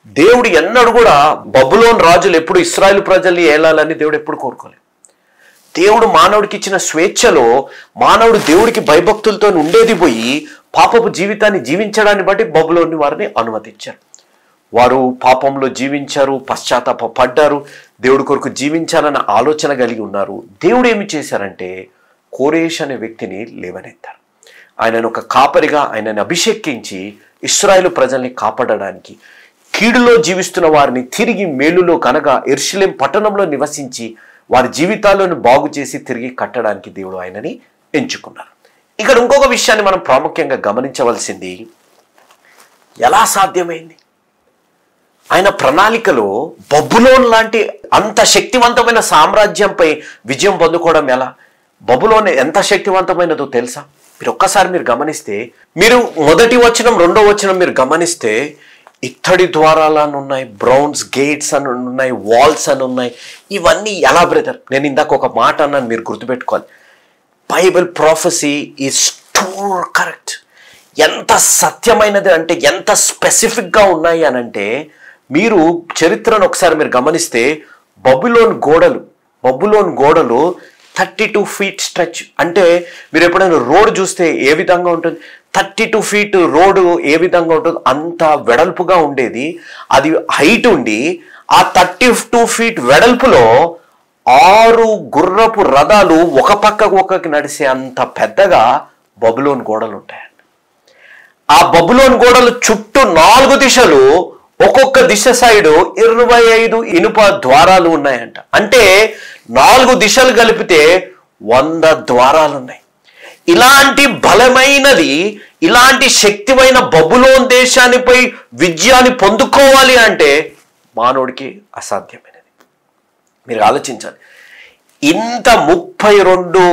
దేవుడు ఎన్నడూ కూడా బబులోను రాజులు ఎప్పుడు ఇశ్రాయేలు ప్రజల్ని ఏలాలని దేవుడు ఎప్పుడు కోరుకోలేదు. దేవుడు మానవుడికి ఇచ్చిన స్వేచ్ఛలో మానవుడు దేవుడికి భయభక్తులతో ఉండేది పోయి పాపపు జీవితాన్ని జీవించడాన్ని బట్టి బబులోని వారిని అనుమతించారు. వారు పాపంలో జీవించారు, పశ్చాత్తాపడ్డారు, దేవుడి కొరకు జీవించాలన్న ఆలోచన కలిగి ఉన్నారు. దేవుడు ఏమి చేశారంటే కోరేష్ అనే వ్యక్తిని లేవనెత్తారు. ఆయనను ఒక కాపరిగా ఆయనను అభిషేకించి ఇశ్రాయేలు ప్రజల్ని కాపాడడానికి, కీడులో జీవిస్తున్న వారిని తిరిగి మేలులో కనగా యెరూషలేము పట్టణంలో నివసించి వారి జీవితాలను బాగు చేసి తిరిగి కట్టడానికి దేవుడు ఆయనని ఎంచుకున్నారు. ఇక్కడ ఇంకొక విషయాన్ని మనం ప్రాముఖ్యంగా గమనించవలసింది, ఎలా సాధ్యమైంది? ఆయన ప్రణాళికలో బబులోన్ లాంటి అంత శక్తివంతమైన సామ్రాజ్యంపై విజయం పొందుకోవడం ఎలా? బబులోన్ ఎంత శక్తివంతమైనదో తెలుసా? మీరు గమనిస్తే, మీరు మొదటి వచనం రెండో వచనం మీరు గమనిస్తే ఇత్తడి ద్వారాలను ఉన్నాయి, బ్రౌన్స్ గేట్స్ అని ఉన్నాయి, వాల్స్ అని ఉన్నాయి. ఇవన్నీ ఎలా బ్రదర్? నేను ఇందాక ఒక మాట అన్నాను, మీరు గుర్తుపెట్టుకోవాలి. Bible prophecy is two correct. ఎంత సత్యమైనది అంటే, ఎంత స్పెసిఫిక్గా ఉన్నాయి అని అంటే, మీరు చరిత్రను ఒకసారి మీరు గమనిస్తే బబులోన్ గోడలు 32 feet స్ట్రెచ్. అంటే మీరు ఎప్పుడైనా రోడ్ చూస్తే ఏ విధంగా ఉంటుంది, 32 feet రోడ్డు ఏ విధంగా ఉంటుంది అంత వెడల్పుగా ఉండేది. అది హైట్ ఉండి ఆ 32 feet వెడల్పులో 6 గుర్రపు రథాలు ఒక పక్కకు ఒక్కకి నడిసే అంత పెద్దగా బబులోన్ గోడలు ఉంటాయండి. ఆ బబులోన్ గోడలు చుట్టూ 4 దిశలు, ఒక్కొక్క దిశ సైడు 25 ఇనుప ద్వారాలు ఉన్నాయంట. అంటే 4 దిశలు కలిపితే 100 ద్వారాలు ఉన్నాయి. ఇలాంటి బలమైనది, ఇలాంటి శక్తిమైన బబులోన్ దేశానిపై విజయాన్ని పొందుకోవాలి అంటే మానవుడికి అసాధ్యమైనది. మీరు ఆలోచించాలి. ఇంత 32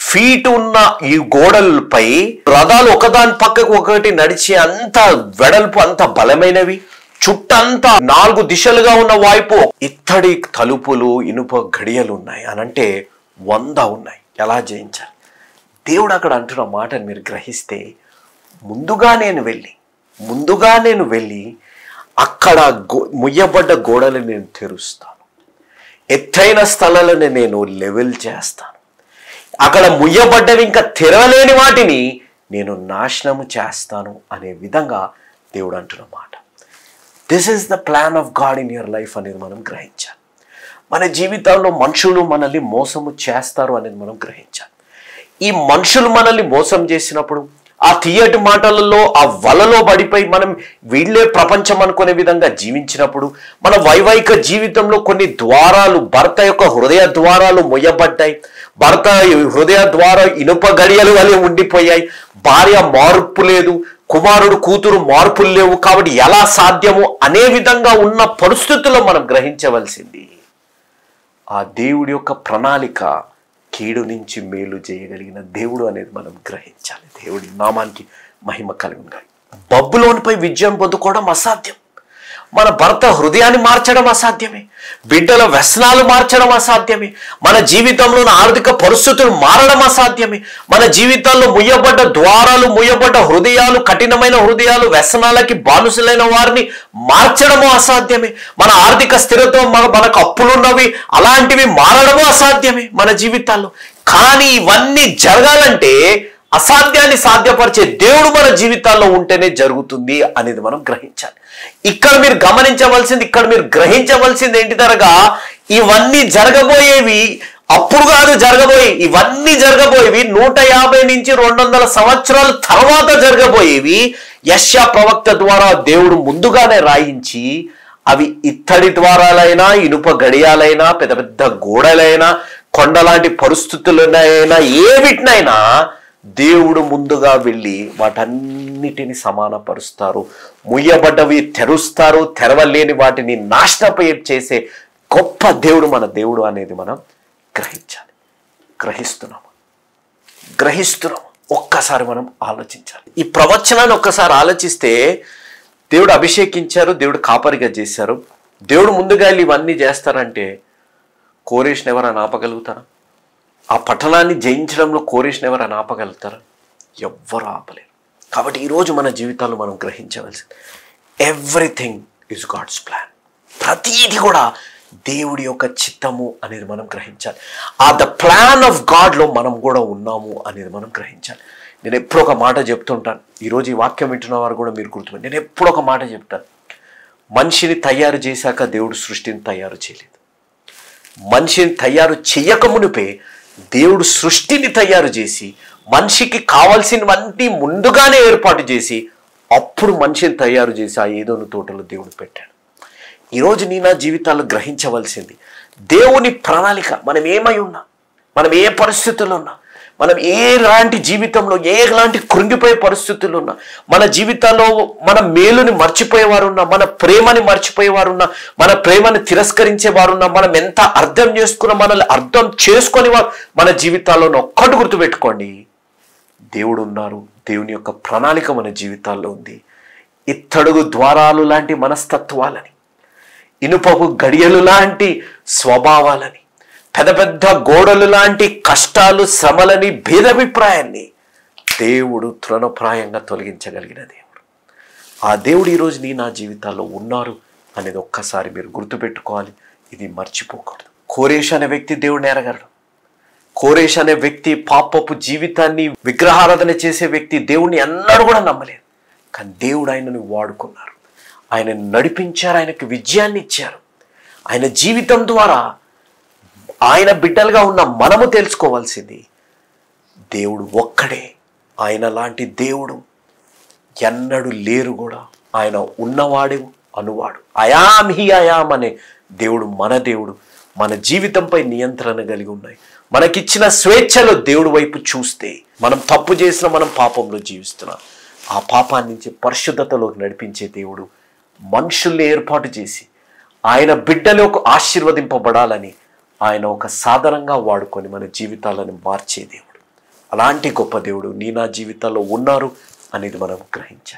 feet ఉన్న ఈ గోడలపై రథాలు ఒకదాని పక్కకు ఒకటి నడిచే అంత వెడల్పు, అంత బలమైనవి, చుట్టంతా 4 దిశలుగా ఉన్న వైపు ఇత్తడి తలుపులు, ఇనుప గడియలు ఉన్నాయి అనంటే 100 ఉన్నాయి. ఎలా జయించాలి? దేవుడు అక్కడ అంటున్న మాటను మీరు గ్రహిస్తే, ముందుగా నేను వెళ్ళి అక్కడ ముయ్యబడ్డ గోడలు నేను తెరుస్తాను, ఎత్తైన స్థలాలను నేను లెవెల్ చేస్తాను, అక్కడ ముయ్యబడ్డవి ఇంకా తెరవలేని వాటిని నేను నాశనము చేస్తాను అనే విధంగా దేవుడు అంటున్న మాట. This is the plan of God in your life అనేది మనం గ్రహించాలి. మన జీవితాల్లో మనుషులు మనల్ని మోసము చేస్తారు అనేది మనం గ్రహించాలి. ఈ మనుషులు మనల్ని మోసం చేసినప్పుడు, ఆ తీయటి మాటలలో, ఆ వలలో పడిపోయి మనం వీళ్ళే ప్రపంచం అనుకునే విధంగా జీవించినప్పుడు, మన వైవాహిక జీవితంలో కొన్ని ద్వారాలు, భర్త యొక్క హృదయ ద్వారాలు మొయ్యబడ్డాయి, భర్త హృదయ ద్వారం ఇనుప గడియలు వలె ఉండిపోయాయి, భార్య మార్పు లేదు, కుమారుడు కూతురు మార్పులు లేవు, కాబట్టి ఎలా సాధ్యము అనే విధంగా ఉన్న పరిస్థితుల్లో మనం గ్రహించవలసింది, ఆ దేవుడి యొక్క ప్రణాళిక కీడు నుంచి మేలు చేయగలిగిన దేవుడు అనేది మనం గ్రహించాలి. దేవుడి నామానికి మహిమ కలుగును. బబులోనుపై విజయం పొందుకోవడం అసాధ్యం. మన భర్త హృదయాన్ని మార్చడం అసాధ్యమే, బిడ్డల వ్యసనాలు మార్చడం అసాధ్యమే, మన జీవితంలో ఆర్థిక పరిస్థితులు మారడం అసాధ్యమే, మన జీవితాల్లో ముయ్యబడ్డ ద్వారాలు, ముయ్యబడ్డ హృదయాలు, కఠినమైన హృదయాలు, వ్యసనాలకి బానిసలైన వారిని మార్చడము అసాధ్యమే, మన ఆర్థిక స్థిరత్వం, మనకు అప్పులున్నవి అలాంటివి మారడము అసాధ్యమే మన జీవితాల్లో. కానీ ఇవన్నీ జరగాలంటే అసాధ్యాన్ని సాధ్యపరిచే దేవుడు మన జీవితాల్లో ఉంటేనే జరుగుతుంది అనేది మనం గ్రహించాలి. ఇక్కడ మీరు గ్రహించవలసింది ఏంటిదనగా, ఇవన్నీ జరగబోయేవి అప్పుడు కాదు, ఇవన్నీ జరగబోయేవి 150 నుంచి 200 సంవత్సరాల తర్వాత జరగబోయేవి. యెషయా ప్రవక్త ద్వారా దేవుడు ముందుగానే రాయించి, అవి ఇత్తడి ద్వారాలైనా, ఇనుప గడియాలైనా, పెద్ద పెద్ద గోడలైనా, కొండలాంటి పరిస్థితులైనా, ఏవిటినైనా దేవుడు ముందుగా వెళ్ళి వాటన్నిటిని సమానపరుస్తారు, ముయ్యబడ్డవి తెరుస్తారు, తెరవలేని వాటిని నాశనపై చేసే గొప్ప దేవుడు మన దేవుడు అనేది మనం గ్రహించాలి. గ్రహిస్తున్నాము. ఒక్కసారి మనం ఆలోచించాలి. ఈ ప్రవచనాన్ని ఒక్కసారి ఆలోచిస్తే, దేవుడు అభిషేకించారు, దేవుడు కాపరిగా చేశారు, దేవుడు ముందుగా వెళ్ళి ఇవన్నీ చేస్తారంటే కోరేష్ని ఎవరైనా ఆపగలుగుతారా? ఆ పట్టణాన్ని జయించడంలో కోరేష్ని ఎవరైనా ఆపగలుగుతారా? ఎవ్వరు ఆపలేరు. కాబట్టి ఈరోజు మన జీవితాల్లో మనం గ్రహించవలసింది, ఎవ్రీథింగ్ ఈజ్ గాడ్స్ ప్లాన్. ప్రతీది కూడా దేవుడి యొక్క చిత్తము అనేది మనం గ్రహించాలి. ద ప్లాన్ ఆఫ్ గాడ్లో మనం కూడా ఉన్నాము అనేది మనం గ్రహించాలి. నేను ఎప్పుడు ఒక మాట చెప్తుంటాను, ఈరోజు ఈ వాక్యం వింటున్న వారు కూడా మీరు గుర్తుపెట్టి, నేను ఎప్పుడు ఒక మాట చెప్తాను, మనిషిని తయారు చేశాక దేవుడు సృష్టిని తయారు చేయలేదు. మనిషిని తయారు చేయక మునిపే దేవుడు సృష్టిని తయారు చేసి మనిషికి కావాల్సినవన్నీ ముందుగానే ఏర్పాటు చేసి అప్పుడు మనిషిని తయారు చేసి ఆ ఏదోను తోటలో దేవుడు పెట్టాడు. ఈరోజు నీ నా జీవితాల్లో గ్రహించవలసింది దేవుని ప్రణాళిక. మనం ఏమై ఉన్నా, మనం ఏ పరిస్థితుల్లో ఉన్నా, మనం ఏలాంటి జీవితంలో ఏలాంటి కృంగిపోయే పరిస్థితుల్లో ఉన్నా, మన జీవితాల్లో మన మేలుని మర్చిపోయేవారు ఉన్నా, మన ప్రేమని మర్చిపోయేవారు ఉన్నా, మన ప్రేమని తిరస్కరించేవారున్నా, మనం ఎంత అర్థం చేసుకున్నా మనల్ని అర్థం చేసుకొని వారు మన జీవితాల్లో ఒక్కటి గుర్తుపెట్టుకోండి, దేవుడు ఉన్నారు. దేవుని యొక్క ప్రణాళిక మన జీవితాల్లో ఉంది. ఇత్తడుగు ద్వారాలు లాంటి మనస్తత్వాలని, ఇనుపపు గడియలు లాంటి స్వభావాలని, పెద్ద పెద్ద గోడలు లాంటి కష్టాలు, శ్రమలని, భేదాభిప్రాయాన్ని దేవుడు తృణప్రాయంగా తొలగించగలిగిన దేవుడు. ఆ దేవుడు ఈరోజు నీ నా జీవితాల్లో ఉన్నారు అనేది ఒక్కసారి మీరు గుర్తుపెట్టుకోవాలి. ఇది మర్చిపోకూడదు. కోరేష్ అనే వ్యక్తి దేవుడిని ఎరగలడు. కోరేష్ అనే వ్యక్తి పాపపు జీవితాన్ని, విగ్రహారాధన చేసే వ్యక్తి దేవుణ్ణి ఎన్నడూ కూడా నమ్మలేదు. కానీ దేవుడు ఆయనను వాడుకున్నారు, ఆయన నడిపించారు, ఆయనకు విజయాన్ని ఇచ్చారు. ఆయన జీవితం ద్వారా ఆయన బిడ్డలుగా ఉన్న మనము తెలుసుకోవాల్సింది, దేవుడు ఒక్కడే. ఆయన లాంటి దేవుడు ఎన్నడూ లేరు కూడా. ఆయన ఉన్నవాడు, అనువాడు. అయామ్ హి అయామ్ అనే దేవుడు మన దేవుడు. మన జీవితంపై నియంత్రణ కలిగి ఉన్నాయి. మనకిచ్చిన స్వేచ్ఛలో దేవుడి వైపు చూస్తే, మనం తప్పు చేసిన మనం పాపంలో జీవిస్తున్నాం. ఆ పాపాన్ని నుంచి పరిశుద్ధతలోకి నడిపించే దేవుడు మనుషుల్ని ఏర్పాటు చేసి ఆయన బిడ్డలోకి ఆశీర్వదింపబడాలని ఆయన ఒక సాధనంగా వాడుకొని మన జీవితాలను మార్చే దేవుడు. అలాంటి గొప్ప దేవుడు నీ నా జీవితాల్లో ఉన్నారు అనేది మనం గ్రహించాలి.